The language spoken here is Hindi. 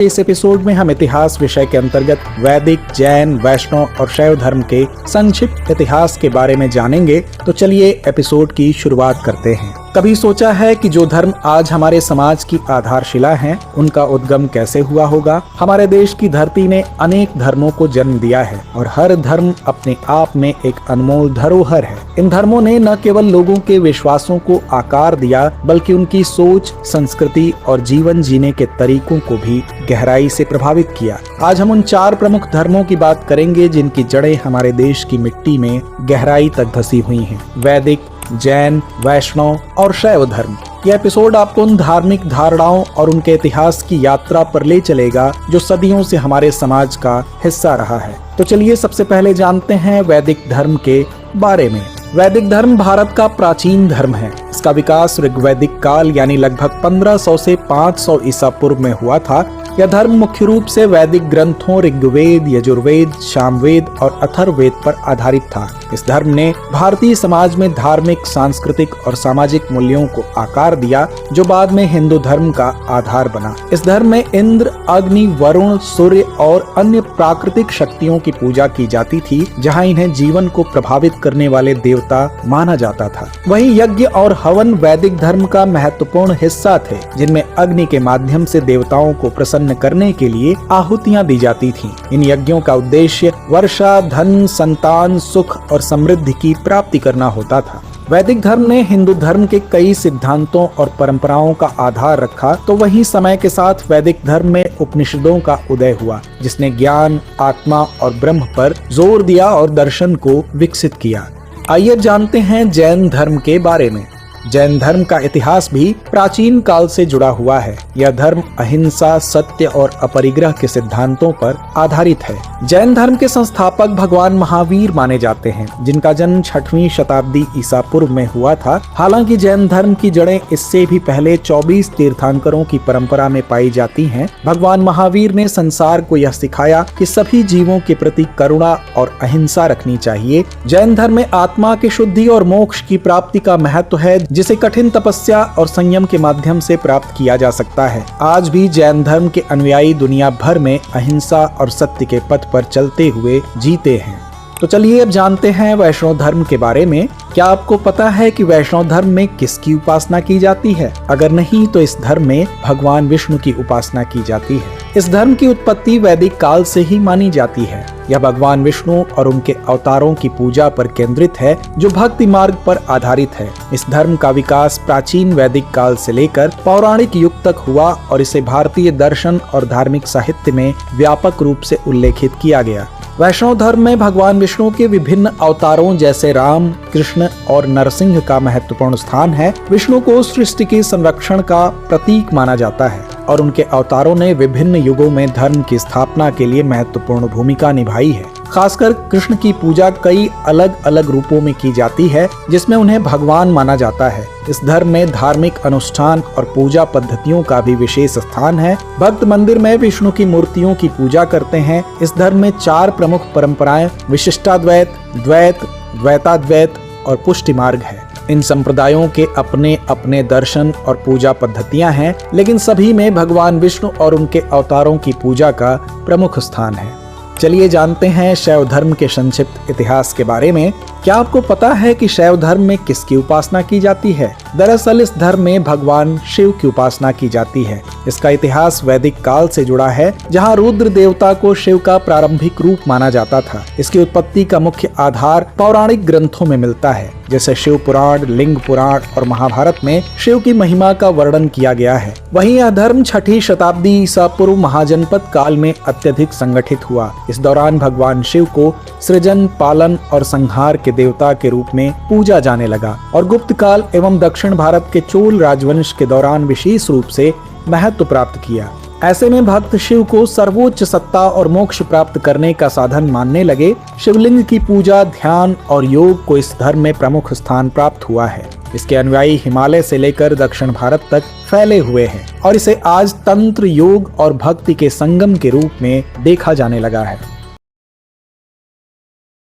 इस एपिसोड में हम इतिहास विषय के अंतर्गत वैदिक, जैन, वैष्णव और शैव धर्म के संक्षिप्त इतिहास के बारे में जानेंगे। तो चलिए एपिसोड की शुरुआत करते हैं। कभी सोचा है कि जो धर्म आज हमारे समाज की आधारशिला हैं, उनका उद्गम कैसे हुआ होगा? हमारे देश की धरती ने अनेक धर्मों को जन्म दिया है और हर धर्म अपने आप में एक अनमोल धरोहर है। इन धर्मों ने न केवल लोगों के विश्वासों को आकार दिया, बल्कि उनकी सोच, संस्कृति और जीवन जीने के तरीकों को भी गहराई से प्रभावित किया। आज हम उन 4 प्रमुख धर्मों की बात करेंगे जिनकी जड़ें हमारे देश की मिट्टी में गहराई तक धसी हुई हैं। वैदिक, जैन, वैष्णव और शैव धर्म। यह एपिसोड आपको उन धार्मिक धारणाओं और उनके इतिहास की यात्रा पर ले चलेगा जो सदियों से हमारे समाज का हिस्सा रहा है। तो चलिए सबसे पहले जानते हैं वैदिक धर्म के बारे में। वैदिक धर्म भारत का प्राचीन धर्म है। इसका विकास ऋग्वैदिक काल यानी लगभग 1500 से 500 ईसा पूर्व में हुआ था। यह धर्म मुख्य रूप से वैदिक ग्रंथों ऋग्वेद, यजुर्वेद, सामवेद और अथर्ववेद पर आधारित था। इस धर्म ने भारतीय समाज में धार्मिक, सांस्कृतिक और सामाजिक मूल्यों को आकार दिया, जो बाद में हिंदू धर्म का आधार बना। इस धर्म में इंद्र, अग्नि, वरुण, सूर्य और अन्य प्राकृतिक शक्तियों की पूजा की जाती थी, जहां इन्हें जीवन को प्रभावित करने वाले देवता माना जाता था। वहीं यज्ञ और हवन वैदिक धर्म का महत्वपूर्ण हिस्सा थे, जिनमें अग्नि के माध्यम से देवताओं को प्रसन्न करने के लिए आहुतियां दी जाती थीं। इन यज्ञों का उद्देश्य वर्षा, धन, संतान, सुख और समृद्धि की प्राप्ति करना होता था। वैदिक धर्म ने हिंदू धर्म के कई सिद्धांतों और परंपराओं का आधार रखा, तो वहीं समय के साथ वैदिक धर्म में उपनिषदों का उदय हुआ, जिसने ज्ञान, आत्मा और ब्रह्म पर जोर दिया और दर्शन को विकसित किया। आइए जानते हैं जैन धर्म के बारे में। जैन धर्म का इतिहास भी प्राचीन काल से जुड़ा हुआ है। यह धर्म अहिंसा, सत्य और अपरिग्रह के सिद्धांतों पर आधारित है। जैन धर्म के संस्थापक भगवान महावीर माने जाते हैं, जिनका जन्म 6वीं शताब्दी ईसा पूर्व में हुआ था। हालांकि जैन धर्म की जड़ें इससे भी पहले 24 तीर्थंकरों की परंपरा में पाई जाती हैं। भगवान महावीर ने संसार को यह सिखाया कि सभी जीवों के प्रति करुणा और अहिंसा रखनी चाहिए। जैन धर्म में आत्मा की शुद्धि और मोक्ष की प्राप्ति का महत्व है, जिसे कठिन तपस्या और संयम के माध्यम से प्राप्त किया जा सकता है। आज भी जैन धर्म के अनुयायी दुनिया भर में अहिंसा और सत्य के पथ पर चलते हुए जीते हैं। तो चलिए अब जानते हैं वैष्णव धर्म के बारे में। क्या आपको पता है कि वैष्णव धर्म में किसकी उपासना की जाती है? अगर नहीं तो इस धर्म में भगवान विष्णु की उपासना की जाती है। इस धर्म की उत्पत्ति वैदिक काल से ही मानी जाती है। यह भगवान विष्णु और उनके अवतारों की पूजा पर केंद्रित है, जो भक्ति मार्ग पर आधारित है। इस धर्म का विकास प्राचीन वैदिक काल से लेकर पौराणिक युग तक हुआ और इसे भारतीय दर्शन और धार्मिक साहित्य में व्यापक रूप से उल्लेखित किया गया। वैष्णव धर्म में भगवान विष्णु के विभिन्न अवतारों जैसे राम, कृष्ण और नरसिंह का महत्वपूर्ण स्थान है। विष्णु को सृष्टि के संरक्षण का प्रतीक माना जाता है और उनके अवतारों ने विभिन्न युगों में धर्म की स्थापना के लिए महत्वपूर्ण भूमिका निभाई है। खासकर कृष्ण की पूजा कई अलग अलग रूपों में की जाती है, जिसमें उन्हें भगवान माना जाता है। इस धर्म में धार्मिक अनुष्ठान और पूजा पद्धतियों का भी विशेष स्थान है। भक्त मंदिर में विष्णु की मूर्तियों की पूजा करते हैं। इस धर्म में 4 प्रमुख परंपराएं विशिष्टाद्वैत, द्वैत, द्वैताद्वैत और पुष्टि मार्ग है। इन संप्रदायों के अपने अपने दर्शन और पूजा पद्धतियां हैं, लेकिन सभी में भगवान विष्णु और उनके अवतारों की पूजा का प्रमुख स्थान है। चलिए जानते हैं शैव धर्म के संक्षिप्त इतिहास के बारे में। क्या आपको पता है कि शैव धर्म में किसकी उपासना की जाती है? दरअसल इस धर्म में भगवान शिव की उपासना की जाती है। इसका इतिहास वैदिक काल से जुड़ा है, जहां रुद्र देवता को शिव का प्रारंभिक रूप माना जाता था। इसकी उत्पत्ति का मुख्य आधार पौराणिक ग्रंथों में मिलता है, जैसे शिव पुराण, लिंग पुराण और महाभारत में शिव की महिमा का वर्णन किया गया है। वहीं यह धर्म 6वीं शताब्दी ईसा पूर्व महाजनपद काल में अत्यधिक संगठित हुआ। इस दौरान भगवान शिव को सृजन, पालन और संहार के देवता के रूप में पूजा जाने लगा और गुप्त काल एवं दक्षिण भारत के चोल राजवंश के दौरान विशेष रूप से महत्व प्राप्त किया। ऐसे में भक्त शिव को सर्वोच्च सत्ता और मोक्ष प्राप्त करने का साधन मानने लगे। शिवलिंग की पूजा, ध्यान और योग को इस धर्म में प्रमुख स्थान प्राप्त हुआ है। इसके अनुयायी हिमालय से लेकर दक्षिण भारत तक फैले हुए हैं और इसे आज तंत्र, योग और भक्ति के संगम के रूप में देखा जाने लगा है।